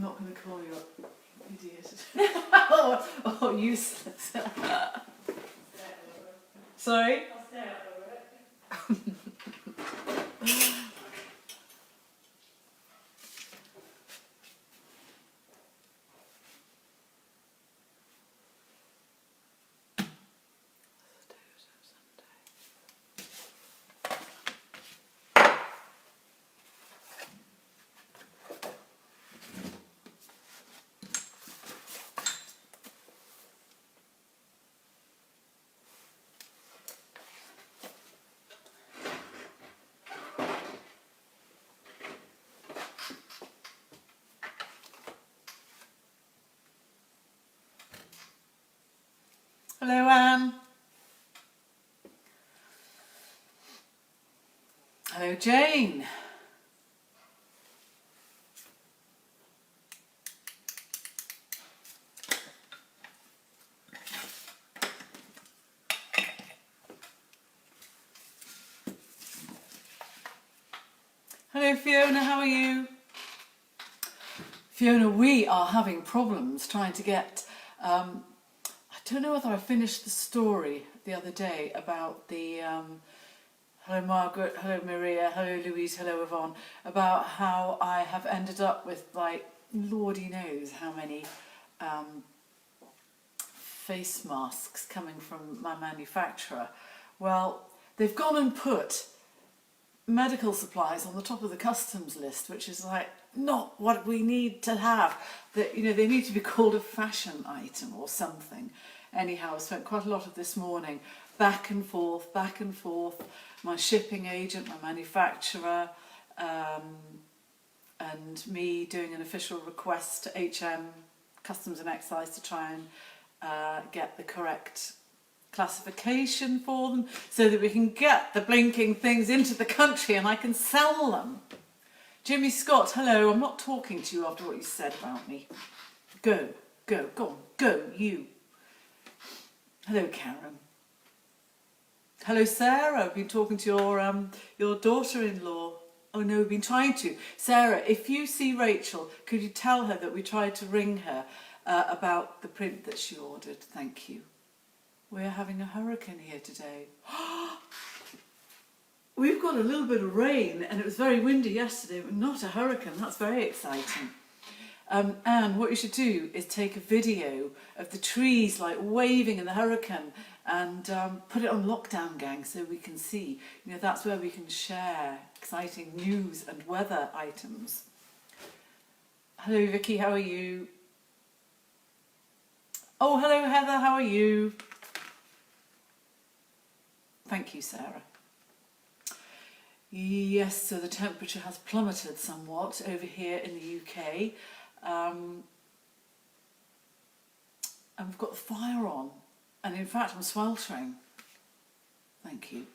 not going to call you an idiot. Oh, useless. Sorry? I'll stay out of it. Hello, Anne. Hello, Jane. Hello, Fiona, how are you? Fiona, we are having problems trying to get... I don't know whether I finished the story the other day about the... hello, Margaret, hello, Maria, hello, Louise, hello, Yvonne, about how I have ended up with, like, Lordy knows how many face masks coming from my manufacturer. Well, they've gone and put medical supplies on the top of the customs list, which is like not what we need to have. That, you know, they need to be called a fashion item or something. Anyhow, I spent quite a lot of this morning back and forth, my shipping agent, my manufacturer, and me doing an official request to HM, Customs and Excise, to try and get the correct classification for them so that we can get the blinking things into the country and I can sell them. Jimmy Scott, hello, I'm not talking to you after what you said about me. Go on, go, you. Hello, Karen. Hello, Sarah, I've been talking to your daughter-in-law. Oh no, we've been trying to. Sarah, if you see Rachel, could you tell her that we tried to ring her about the print that she ordered? Thank you. We're having a hurricane here today. We've got a little bit of rain and it was very windy yesterday, but not a hurricane. That's very exciting. And what you should do is take a video of the trees like waving in the hurricane and put it on Lockdown Gang so we can see. You know, that's where we can share exciting news and weather items. Hello, Vicky, how are you? Oh, hello, Heather, how are you? Thank you, Sarah. Yes, so the temperature has plummeted somewhat over here in the UK. And we've got the fire on. And in fact, I'm sweltering. Thank you.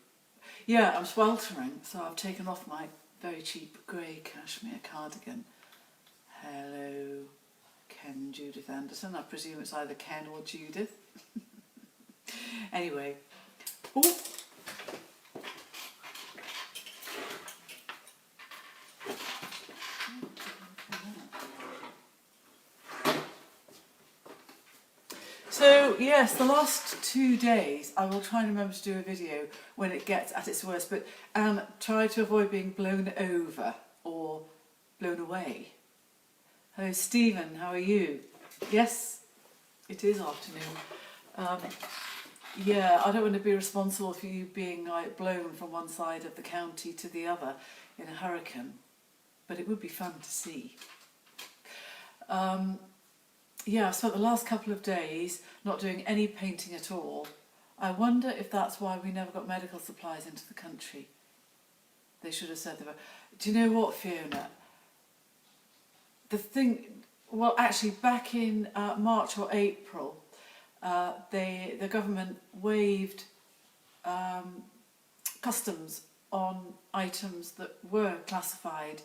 Yeah, I'm sweltering, so I've taken off my very cheap grey cashmere cardigan. Hello, Ken, Judith Anderson. I presume it's either Ken or Judith. Anyway. Ooh. So yes, the last 2 days I will try and remember to do a video when it gets at its worst, but try to avoid being blown over or blown away. Hello Stephen, how are you? Yes, it is afternoon. Yeah, I don't want to be responsible for you being like blown from one side of the county to the other in a hurricane, but it would be fun to see. Yeah, I've spent the last couple of days not doing any painting at all. I wonder if that's why we never got medical supplies into the country. They should have said they were. Do you know what, Fiona? The thing, well, actually, back in March or April, the government waived customs on items that were classified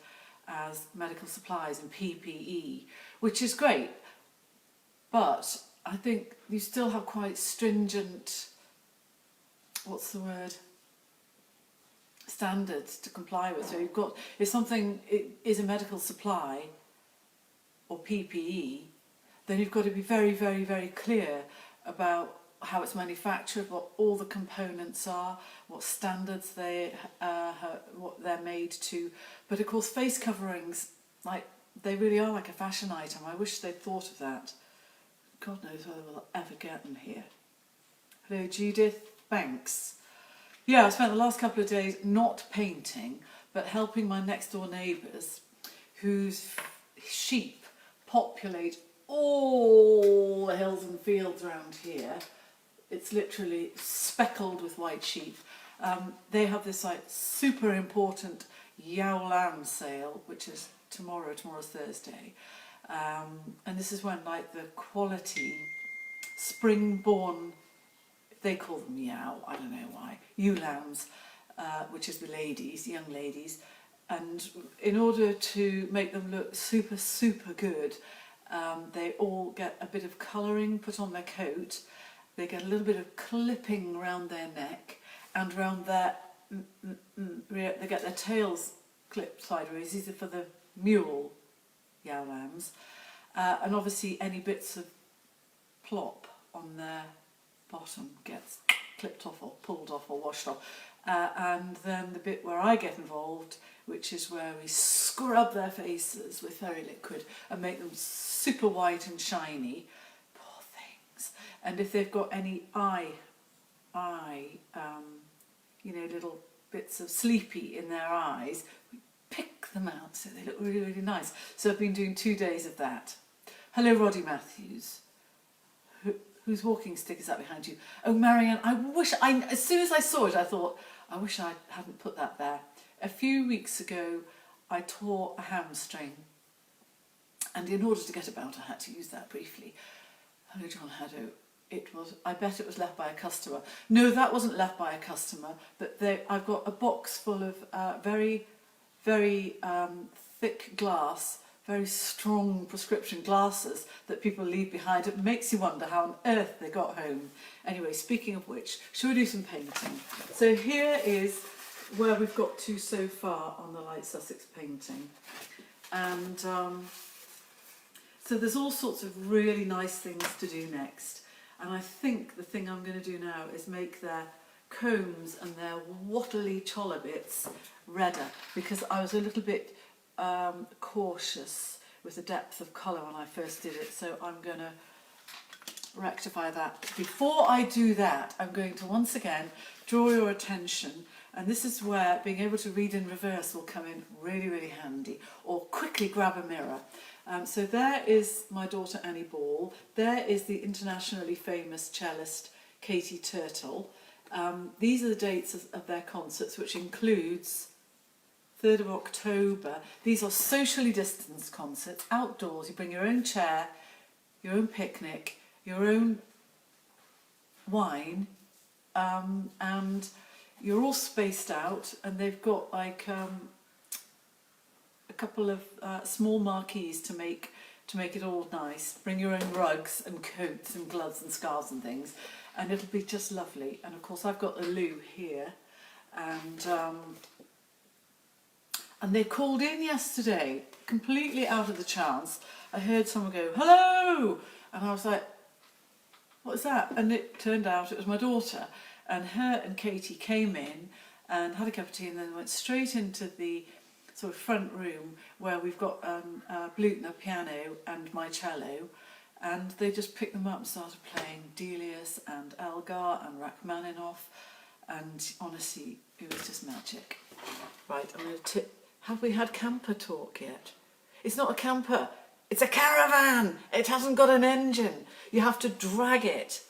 as medical supplies and PPE, which is great. But I think you still have quite stringent, what's the word, standards to comply with. So you've got, if something is a medical supply or PPE, then you've got to be very, very, very clear about how it's manufactured, what all the components are, what standards what they're made to. But of course, face coverings, like, they really are like a fashion item. I wish they'd thought of that. God knows whether we'll ever get them here. Hello, Judith Banks. Yeah, I spent the last couple of days not painting, but helping my next door neighbours, whose sheep populate all the hills and fields around here. It's literally speckled with white sheep. They have this like super important Yao Lam sale, which is tomorrow's Thursday. And this is when like the quality spring-born, they call them Yao, I don't know why, ewe lambs, which is the ladies, young ladies. And in order to make them look super, super good, they all get a bit of colouring put on their coat. They get a little bit of clipping around their neck and around their, they get their tails clipped sideways. These are for the mule Yao lambs. And obviously any bits of plop on their bottom gets clipped off or pulled off or washed off. And then the bit where I get involved, which is where we scrub their faces with fairy liquid and make them super white and shiny. Poor things. And if they've got any little bits of sleepy in their eyes, we pick them out so they look really, really nice. So I've been doing 2 days of that. Hello, Roddy Matthews. Whose walking stick is that behind you? Oh, Marianne, as soon as I saw it, I thought, I wish I hadn't put that there. A few weeks ago, I tore a hamstring. And in order to get about, I had to use that briefly. Hello, John Haddo. I bet it was left by a customer. No, that wasn't left by a customer, but I've got a box full of very, very thick glass, very strong prescription glasses that people leave behind. It makes you wonder how on earth they got home. Anyway, speaking of which, shall we do some painting? So here is where we've got to so far on the Light Sussex painting. And so there's all sorts of really nice things to do next. And I think the thing I'm going to do now is make their combs and their wattly cholla bits redder, because I was a little bit cautious with the depth of colour when I first did it, so I'm going to rectify that. Before I do that, I'm going to once again draw your attention, and this is where being able to read in reverse will come in really, really handy, or quickly grab a mirror. So there is my daughter Annie Ball, there is the internationally famous cellist Katie Turtle. These are the dates of their concerts, which includes 3rd of October. These are socially distanced concerts, outdoors. You bring your own chair, your own picnic, your own wine, and you're all spaced out, and they've got like a couple of small marquees to make it all nice. Bring your own rugs and coats and gloves and scarves and things, and it'll be just lovely. And of course I've got the loo here, and they called in yesterday, completely out of the chance. I heard someone go, hello! And I was like, what's that? And it turned out it was my daughter. And her and Katie came in and had a cup of tea, and then went straight into the sort of front room where we've got a Blutner piano and my cello. And they just picked them up and started playing Delius and Elgar and Rachmaninoff. And honestly, it was just magic. Right, I'm going to tip. Have we had camper talk yet? It's not a camper, it's a caravan. It hasn't got an engine. You have to drag it.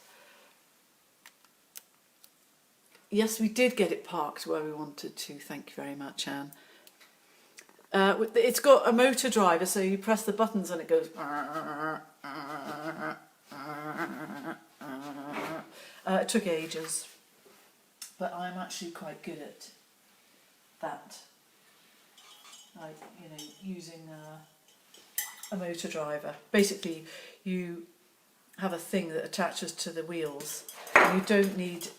Yes, we did get it parked where we wanted to. Thank you very much, Anne. It's got a motor driver, so you press the buttons and it goes. It took ages, but I'm actually quite good at that. Like, using a motor driver. Basically, you have a thing that attaches to the wheels, and you don't need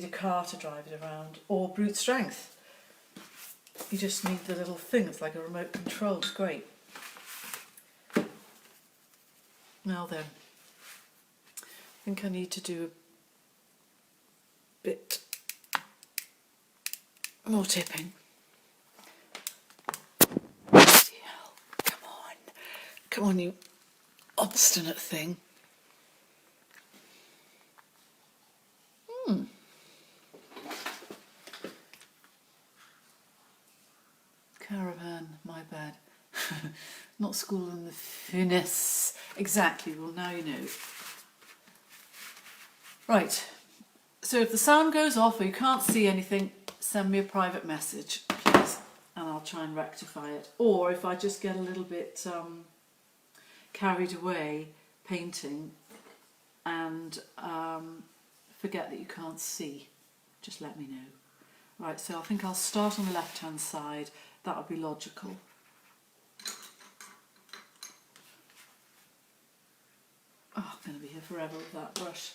a car to drive it around, or brute strength. You just need the little thing. It's like a remote control. It's great. Now then, I think I need to do a bit more tipping. Bloody hell. Come on. Come on, you obstinate thing. Caravan, my bad. Not school in the finesse. Exactly, well now you know. Right, so if the sound goes off or you can't see anything, send me a private message, please, and I'll try and rectify it. Or if I just get a little bit carried away painting and forget that you can't see, just let me know. Right, so I think I'll start on the left-hand side. That would be logical. Oh, I'm going to be here forever with that brush.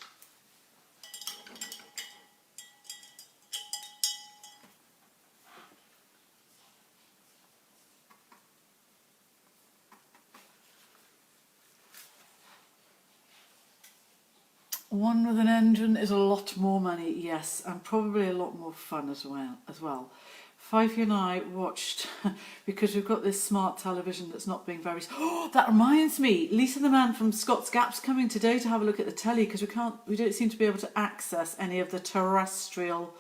One with an engine is a lot more money, yes, and probably a lot more fun as well. Fifey and I watched, because we've got this smart television that's not being very... Oh, that reminds me, Lisa the man from Scott's Gap's coming today to have a look at the telly, because we don't seem to be able to access any of the terrestrial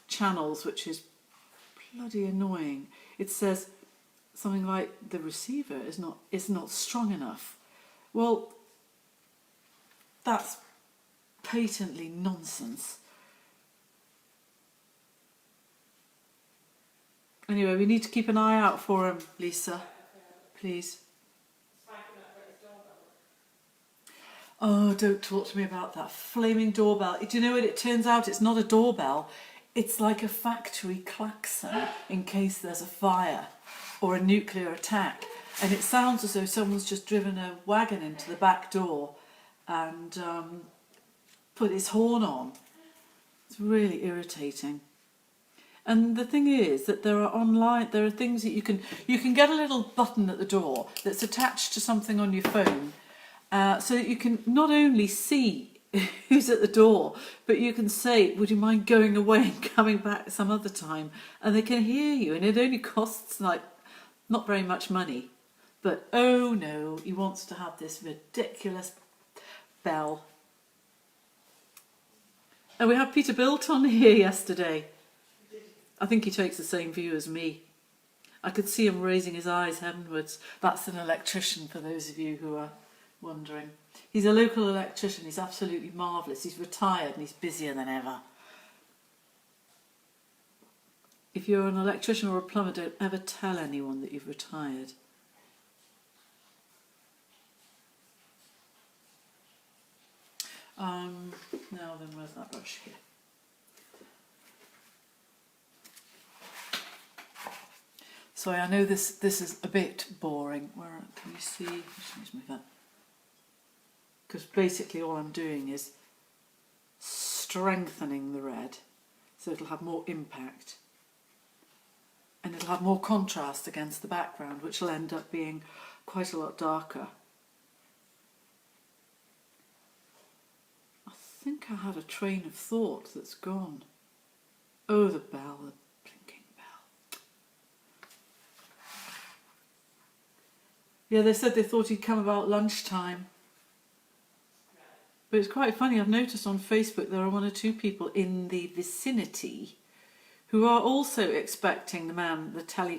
channels, which is bloody annoying. It says something like the receiver is not strong enough. Well, that's patently nonsense. Anyway, we need to keep an eye out for him, Lisa. Please. Oh, don't talk to me about that flaming doorbell. Do you know what? It turns out it's not a doorbell. It's like a factory klaxon in case there's a fire or a nuclear attack. And it sounds as though someone's just driven a wagon into the back door and put his horn on. It's really irritating. And the thing is that there are things that you can get a little button at the door that's attached to something on your phone, so that you can not only see who's at the door, but you can say, would you mind going away and coming back some other time? And they can hear you, and it only costs like not very much money. But oh no, he wants to have this ridiculous bell. And we had Peter Bilton here yesterday. I think he takes the same view as me. I could see him raising his eyes heavenwards. That's an electrician, for those of you who are wondering. He's a local electrician. He's absolutely marvellous. He's retired and he's busier than ever. If you're an electrician or a plumber, don't ever tell anyone that you've retired. Now then, where's that brush here? Sorry, I know this is a bit boring. Where can you see? Just move that. Because basically all I'm doing is strengthening the red so it'll have more impact. And it'll have more contrast against the background, which will end up being quite a lot darker. I think I had a train of thought that's gone. Oh, the bell, the blinking bell. Yeah, they said they thought he'd come about lunchtime. But it's quite funny, I've noticed on Facebook there are one or two people in the vicinity who are also expecting the man, Tony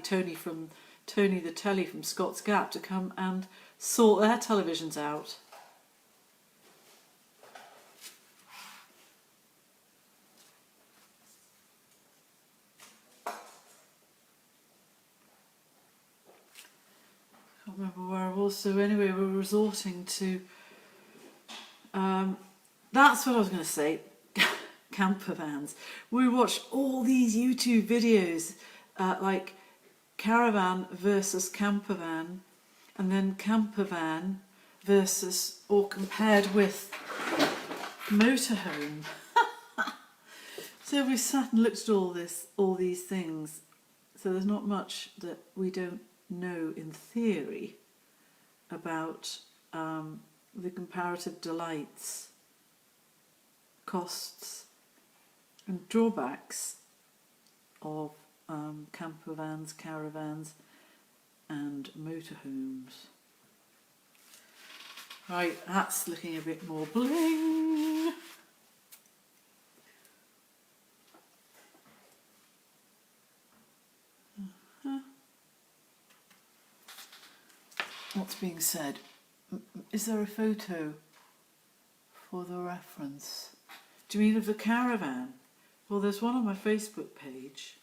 the telly from Scott's Gap, to come and sort their televisions out. I can't remember where I was, so anyway we're resorting to that's what I was going to say. Camper vans. We watched all these YouTube videos like caravan versus camper van, and then camper van versus or compared with motorhome. So we sat and looked at all these things. So there's not much that we don't know in theory about the comparative delights, costs and drawbacks of camper vans, caravans and motorhomes. Right, that's looking a bit more bling. What's being said? Is there a photo for the reference? Do you mean of the caravan? Well, there's one on my Facebook page.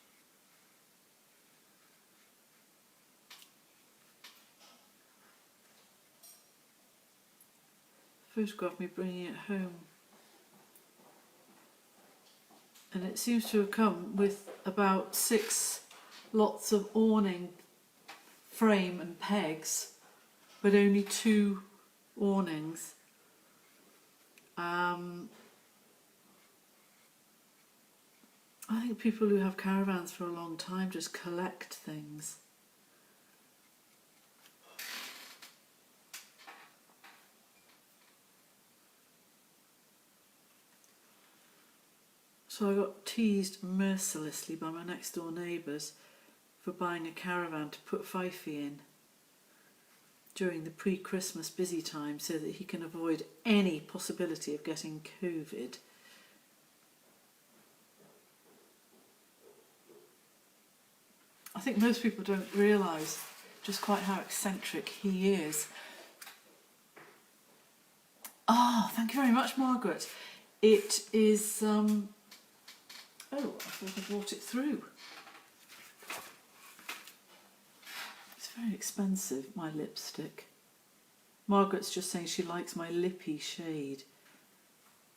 Photographed me bringing it home. And it seems to have come with about 6 lots of awning frame and pegs, but only 2 awnings. I think people who have caravans for a long time just collect things. So I got teased mercilessly by my next door neighbours for buying a caravan to put Fifey in during the pre-Christmas busy time so that he can avoid any possibility of getting COVID. I think most people don't realise just quite how eccentric he is. Ah, thank you very much, Margaret. It is, oh, I thought I brought it through. It's very expensive, my lipstick. Margaret's just saying she likes my lippy shade.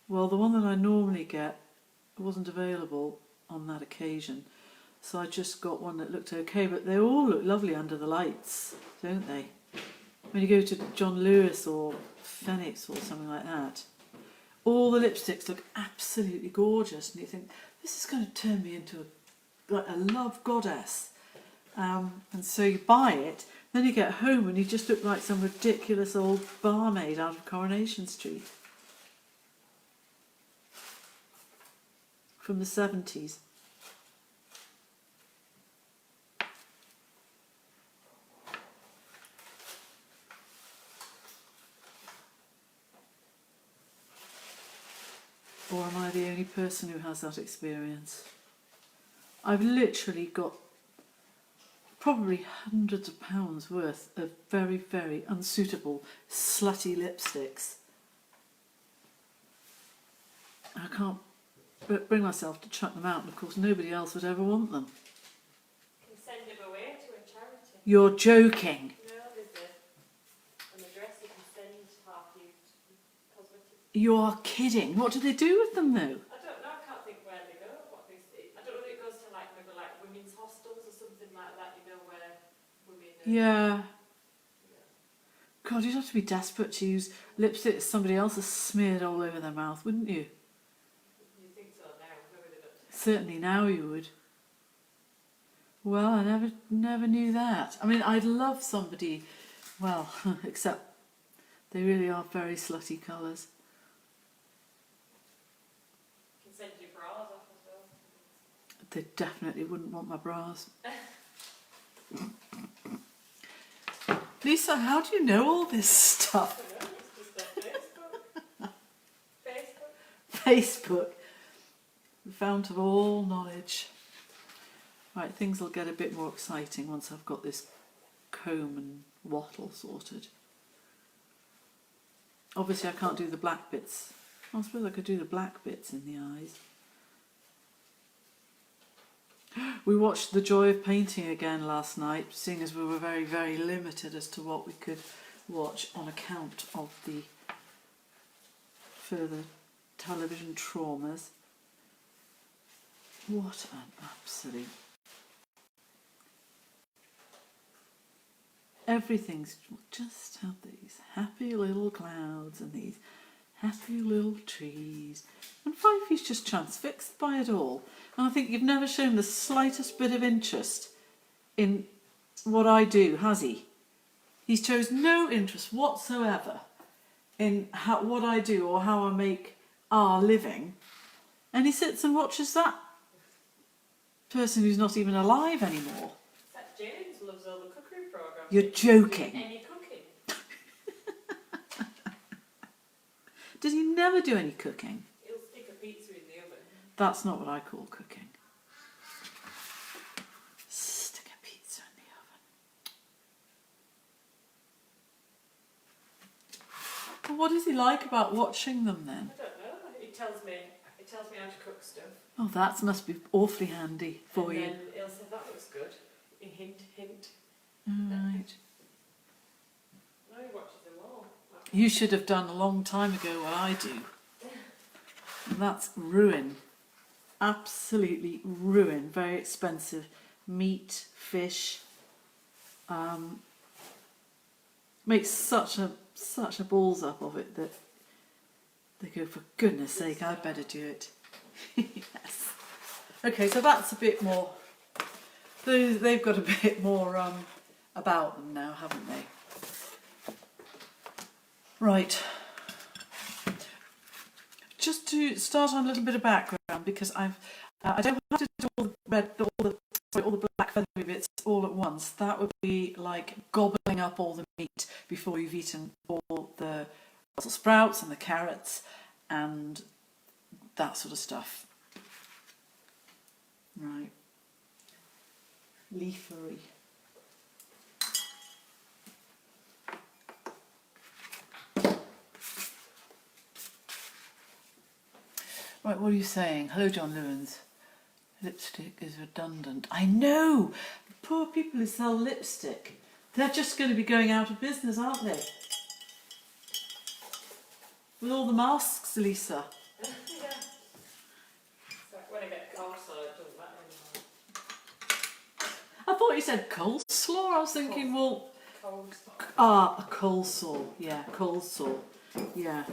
Well, the one that I normally get wasn't available on that occasion. So I just got one that looked okay, but they all look lovely under the lights, don't they? When you go to John Lewis or Phoenix or something like that, all the lipsticks look absolutely gorgeous, and you think, this is going to turn me into a love goddess. And so you buy it, then you get home and you just look like some ridiculous old barmaid out of Coronation Street. From the 70s. Or am I the only person who has that experience? I've literally got probably hundreds of pounds worth of very, very unsuitable, slutty lipsticks. I can't bring myself to chuck them out, and of course nobody else would ever want them. You can send them away to a charity. You're joking. No, there's an address you can send half-used cosmetics. You are kidding. What do they do with them though? I don't know, I can't think where they go. I don't know if it goes to like maybe like women's hostels or something like that, you know, where women Yeah. God, you'd have to be desperate to use lipstick that somebody else has smeared all over their mouth, wouldn't you? You think so now, maybe they don't. Certainly now you would. Well, I never knew that. I mean, I'd love somebody, well, except they really are very slutty colours. You can send your bras off as well. They definitely wouldn't want my bras. Lisa, how do you know all this stuff? I don't know, it's just on Facebook. Facebook, the fount of all knowledge. Right, things will get a bit more exciting once I've got this comb and wattle sorted. Obviously I can't do the black bits. I suppose I could do the black bits in the eyes. We watched The Joy of Painting again last night, seeing as we were very, very limited as to what we could watch on account of the further television traumas. What an absolute... Everything's just have these happy little clouds and these happy little trees. And Fifey's just transfixed by it all. And I think you've never shown the slightest bit of interest in what I do, has he? He's shows no interest whatsoever in what I do or how I make our living, and he sits and watches that person who's not even alive anymore. That James loves all the cookery programs. You're joking. Any cooking? Does he never do any cooking? He'll stick a pizza in the oven. That's not what I call cooking. Stick a pizza in the oven. But what does he like about watching them then? I don't know. He tells me how to cook stuff. Oh, that must be awfully handy for you. And then he'll say, that looks good. Hint, hint. Right. Now he watches them all. You should have done a long time ago what I do. And that's ruin. Absolutely ruin. Very expensive. Meat, fish. Makes such a balls up of it that they go, for goodness sake, I'd better do it. Yes. Okay, so that's a bit more. They've got a bit more about them now, haven't they? Right. Just to start on a little bit of background, because I don't have to do all the black feathery bits all at once. That would be like gobbling up all the meat before you've eaten all the Brussels sprouts and the carrots and that sort of stuff. Right. Leafery. Right, what are you saying? Hello, John Lewins. Lipstick is redundant. I know! The poor people who sell lipstick. They're just going to be going out of business, aren't they? With all the masks, Lisa. Yeah. So when I get a cold sore, it doesn't matter anymore. I thought you said coleslaw. I was thinking, well... Cold sore. Ah, a coleslaw. Yeah, coleslaw. Yeah.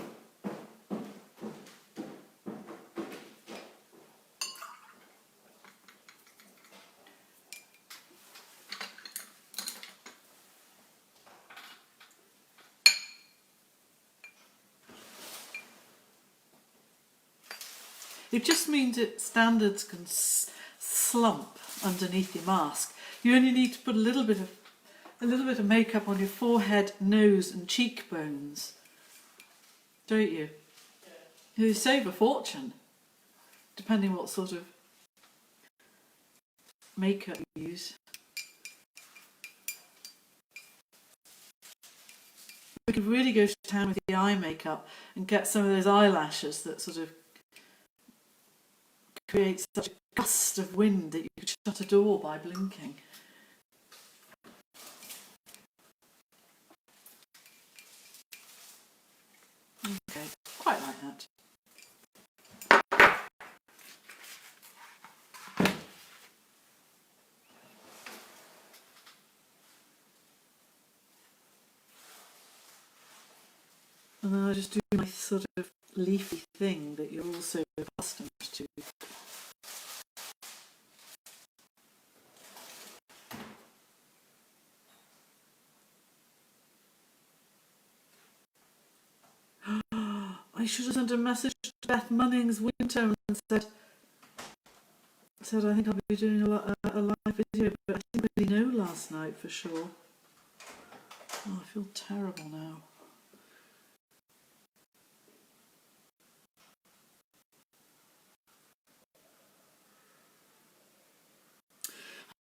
It just means that standards can slump underneath your mask. You only need to put a little bit of makeup on your forehead, nose, and cheekbones, don't you? Yeah. You save a fortune, depending what sort of makeup you use. We could really go to town with the eye makeup and get some of those eyelashes that sort of creates such a gust of wind that you could shut a door by blinking. Okay, quite like that. And then I just do my sort of leafy thing that you're also accustomed to. I should have sent a message to Beth Munnings Winter and said I think I'll be doing a live video, but I didn't really know last night for sure. Oh, I feel terrible now. I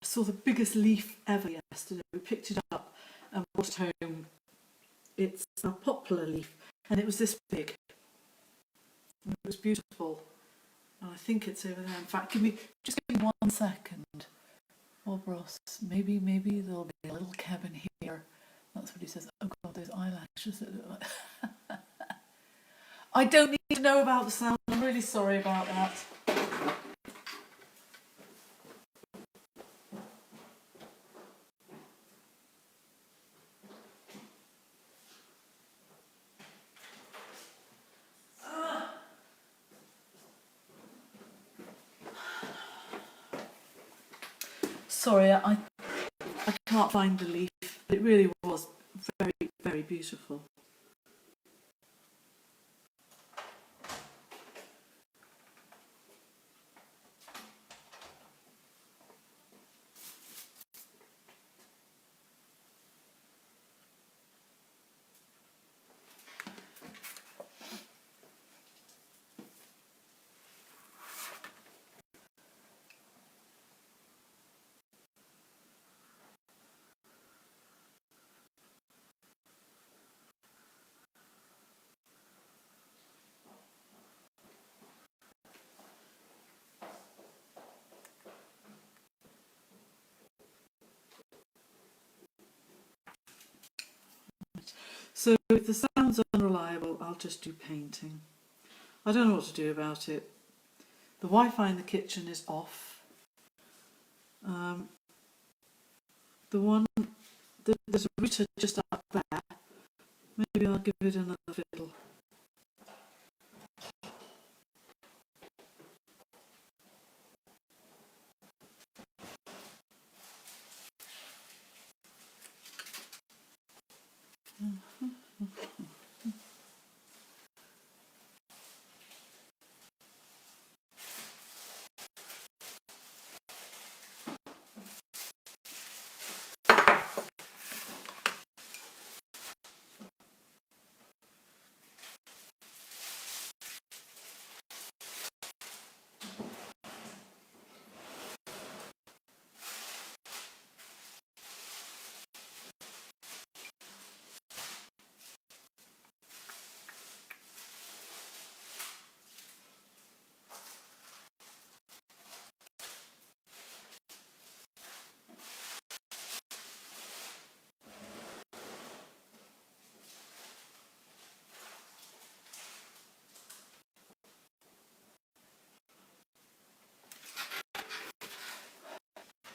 saw the biggest leaf ever yesterday. We picked it up and brought it home. It's a poplar leaf, and it was this big. It was beautiful. And I think it's over there. In fact, give me 1 second. Oh, Ross, maybe there'll be a little cabin here. That's what he says. Oh God, those eyelashes that look like... I don't need to know about the sound. I'm really sorry about that. Sorry, I can't find the leaf. It really was very, very beautiful. if the sound's unreliable, I'll just do painting. I don't know what to do about it. The Wi-Fi in the kitchen is off. There's a router just up there. Maybe I'll give it another fiddle.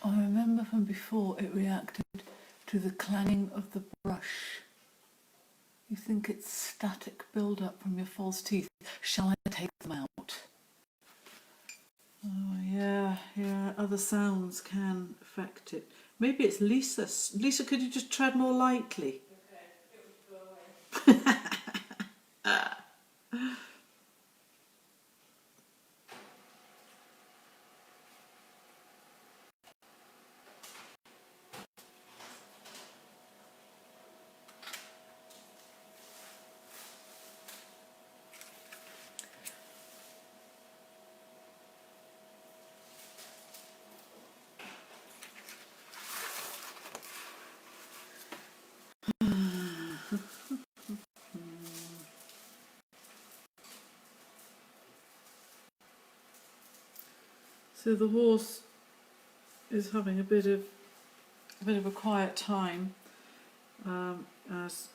I remember from before it reacted to the clanging of the brush. You think it's static build-up from your false teeth. Shall I take them out? Oh yeah, other sounds can affect it. Maybe it's Lisa. Lisa, could you just tread more lightly? Okay, it would go away. So the horse is having a bit of a quiet time, as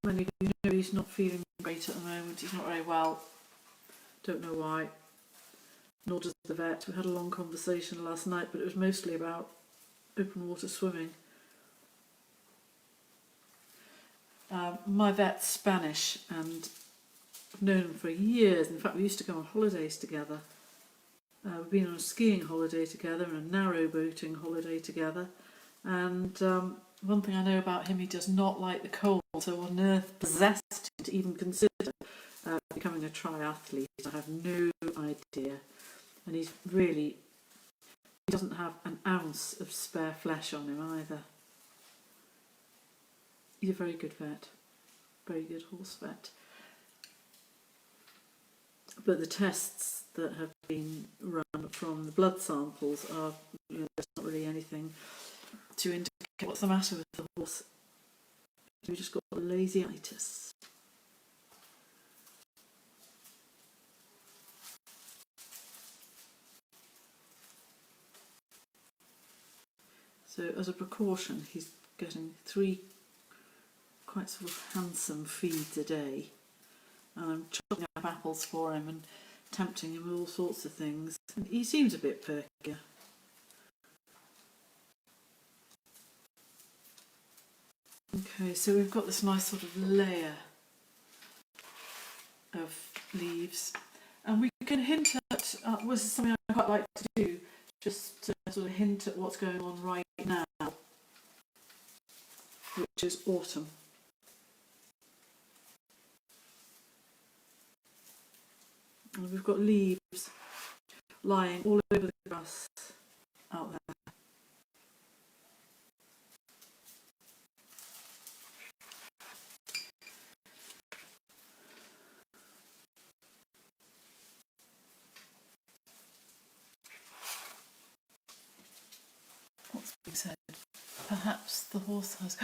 many of you know, he's not feeling great at the moment. He's not very well. Don't know why. Nor does the vet. We had a long conversation last night, but it was mostly about open water swimming. My vet's Spanish, and I've known him for years. In fact, we used to go on holidays together. We've been on a skiing holiday together and a narrow boating holiday together. And one thing I know about him, he does not like the cold. So what on earth possessed him to even consider becoming a triathlete? I have no idea. And he doesn't have an ounce of spare flesh on him either. He's a very good vet. Very good horse vet. But the tests that have been run from the blood samples are, there's not really anything to indicate what's the matter with the horse. We've just got lazy-itis. So as a precaution, he's getting 3 quite sort of handsome feeds a day. And I'm chopping up apples for him and tempting him with all sorts of things. And he seems a bit perkier. Okay, so we've got this nice sort of layer of leaves. And we can hint at, this is something I quite like to do, just to sort of hint at what's going on right now, which is autumn. And we've got leaves lying all over the grass out there. What's being said? Perhaps the horse has...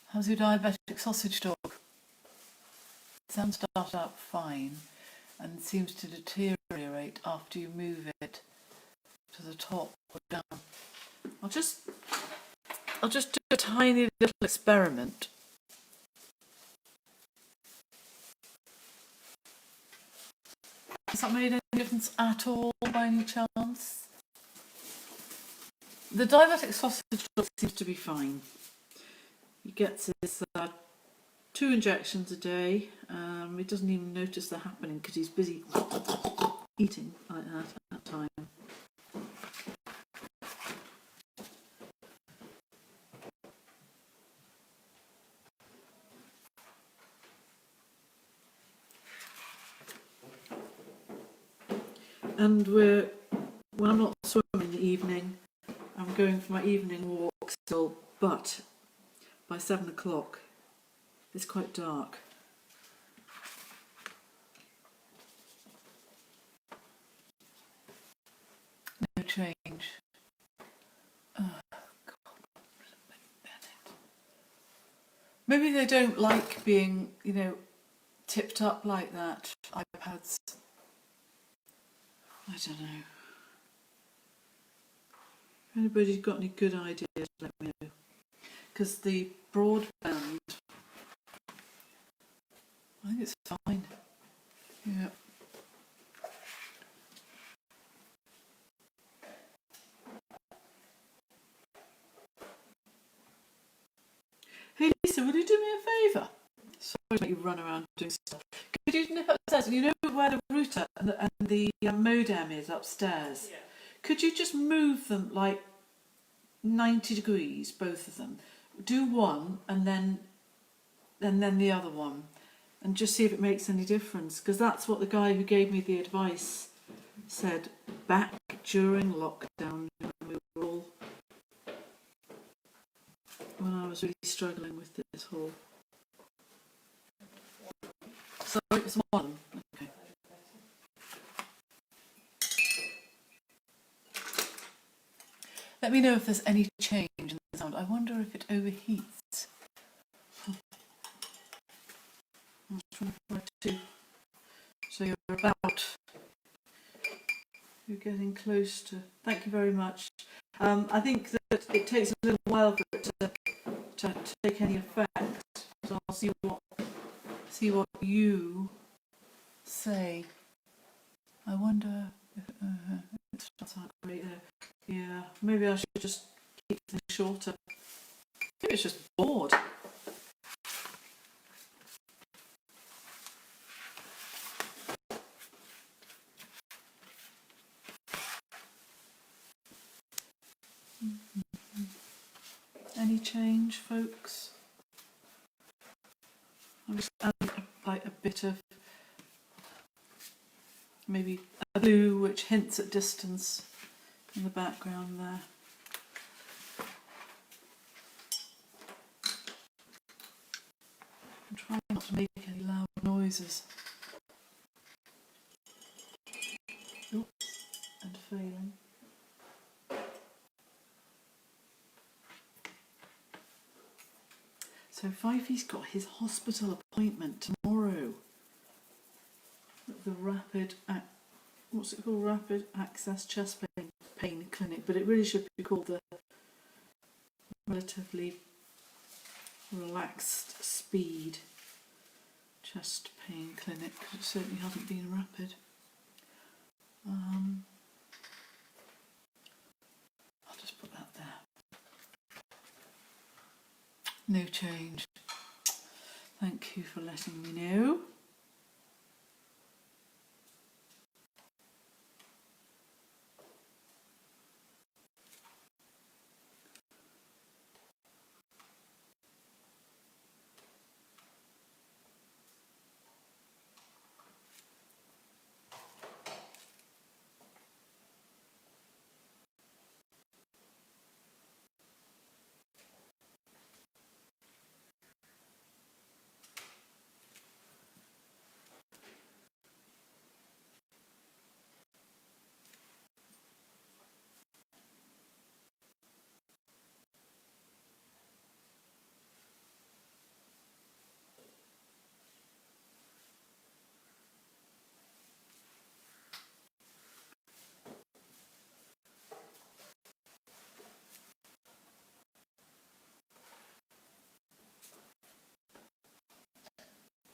How's your diabetic sausage dog? Sam started out fine and seems to deteriorate after you move it to the top or down. I'll just do a tiny little experiment. Has that made any difference at all by any chance? The diabetic sausage dog seems to be fine. He gets his 2 injections a day. He doesn't even notice they're happening because he's busy eating like that at that time. And when I'm not swimming in the evening, I'm going for my evening walk still, but by 7 o'clock it's quite dark. No change. Oh, God. Maybe they don't like being, tipped up like that, iPads. I don't know. If anybody's got any good ideas, let me know. Because the broadband, I think it's fine. Yeah. Hey Lisa, would you do me a favour? Sorry to make you run around doing stuff. Could you nip upstairs? You know where the router and the modem is upstairs? Yeah. Could you just move them like 90 degrees, both of them? Do one and then the other one, and just see if it makes any difference. Because that's what the guy who gave me the advice said back during lockdown when we were all, when I was really struggling with this whole. So it's one. Okay. Let me know if there's any change in the sound. I wonder if it overheats. I'm trying to. So you're getting close to. Thank you very much. I think that it takes a little while for it to take any effect. So I'll see what you say. I wonder if it starts out great there. Yeah, maybe I should just keep things shorter. Maybe it's just bored. Any change, folks? I'm just adding like a bit of maybe a blue which hints at distance in the background there. I'm trying not to make any loud noises. Oops, and failing. So Fifey's got his hospital appointment tomorrow at the what's it called? Rapid Access Chest Pain Clinic, but it really should be called the Relatively Relaxed Speed Chest Pain Clinic, because it certainly hasn't been rapid. I'll just put that there. No change. Thank you for letting me know.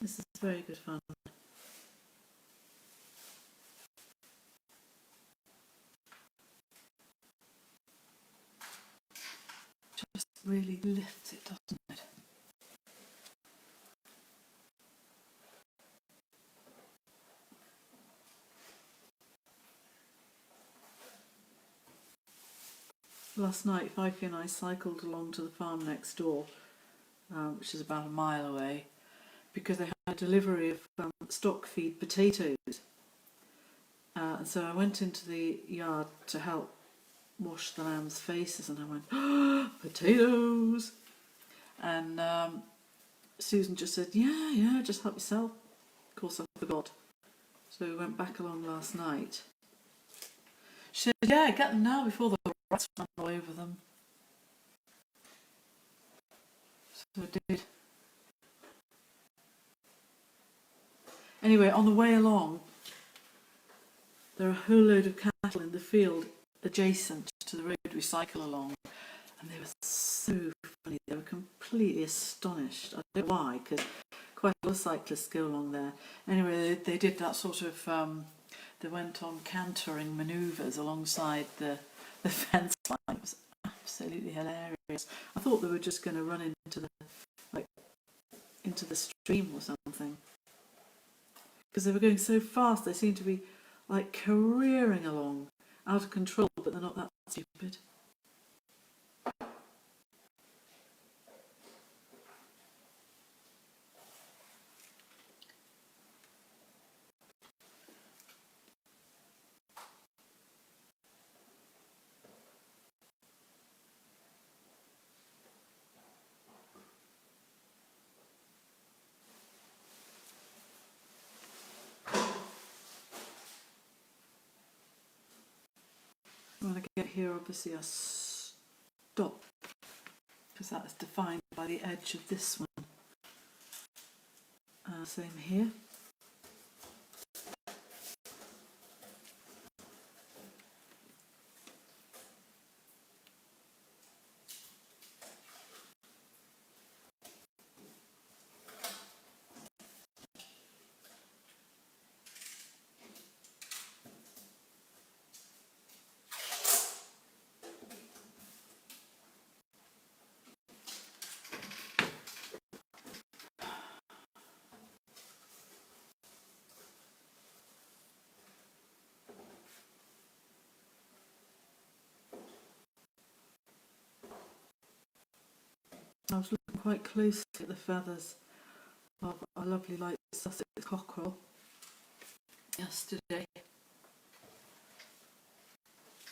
This is very good fun. really lifts it, doesn't it? Last night, Fifey and I cycled along to the farm next door, which is about a mile away, because they had a delivery of stock feed potatoes. And so I went into the yard to help wash the lambs' faces, and I went, oh, potatoes! And Susan just said, yeah, just help yourself. Of course, I forgot. So we went back along last night. She said, yeah, get them now before the rats run all over them. So I did. Anyway, on the way along, there are a whole load of cattle in the field adjacent to the road we cycle along, and they were so funny. They were completely astonished. I don't know why, because quite a lot of cyclists go along there. Anyway, they did that sort of, they went on cantering manoeuvres alongside the fence line. It was absolutely hilarious. I thought they were just going to run into the stream or something, because they were going so fast. They seemed to be like careering along, out of control, but they're not that stupid. When I get here, obviously I stop, because that is defined by the edge of this one. Same here. I was looking quite closely at the feathers of our lovely Light Sussex cockerel yesterday.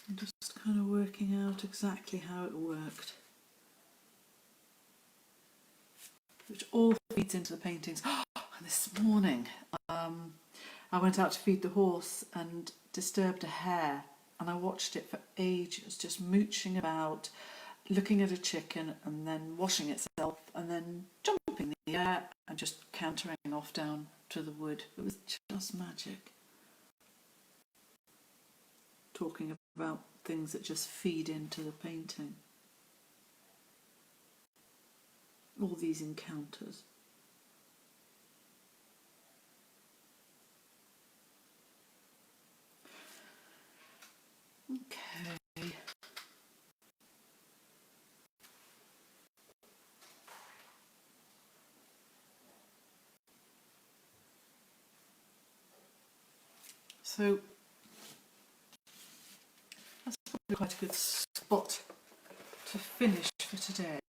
I'm just kind of working out exactly how it worked, which all feeds into the paintings. And this morning I went out to feed the horse and disturbed a hare, and I watched it for ages, just mooching about, looking at a chicken and then washing itself and then jumping in the air and just cantering off down to the wood. It was just magic. Talking about things that just feed into the painting. All these encounters. Okay. So that's probably quite a good spot to finish for today.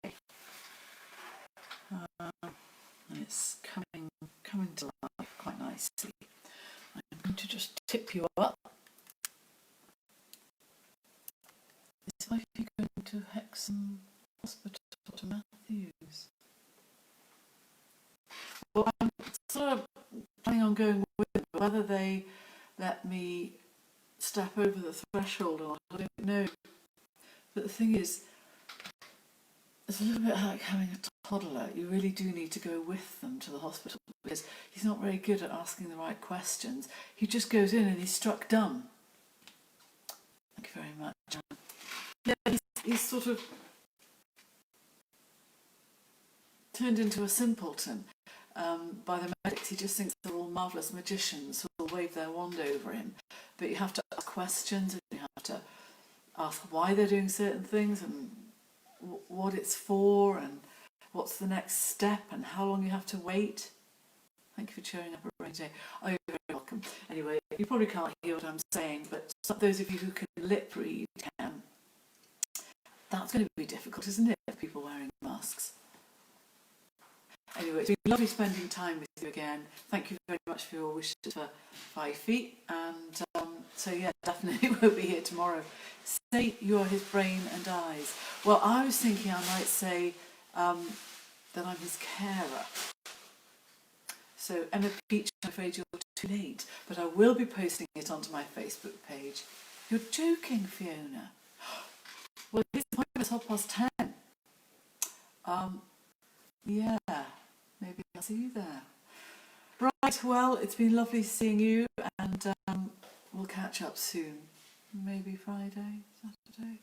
And it's coming to life quite nicely. I'm going to just tip you up. Is Ivy going to Hexham Hospital to Matthews? Well, I'm sort of planning on going with them, but whether they let me step over the threshold or not, I don't know. But the thing is, it's a little bit like having a toddler. You really do need to go with them to the hospital, because he's not very good at asking the right questions. He just goes in and he's struck dumb. Thank you very much. Yeah, he's sort of turned into a simpleton by the medics. He just thinks they're all marvellous magicians who will wave their wand over him. But you have to ask questions, and you have to ask why they're doing certain things, and what it's for and what's the next step and how long you have to wait. Thank you for cheering up a rainy day. Oh, you're very welcome. Anyway, you probably can't hear what I'm saying, but those of you who can lip read can. That's going to be difficult, isn't it, for people wearing masks? Anyway, it's been lovely spending time with you again. Thank you very much for your wishes for 5 feet. And so, yeah, definitely won't be here tomorrow. Say you are his brain and eyes. Well, I was thinking I might say that I'm his carer. So, Emma Peach, I'm afraid you're too late, but I will be posting it onto my Facebook page. You're joking, Fiona. Well, it's 10:30. Yeah, maybe I'll see you there. Right, well, it's been lovely seeing you, and we'll catch up soon. Maybe Friday, Saturday.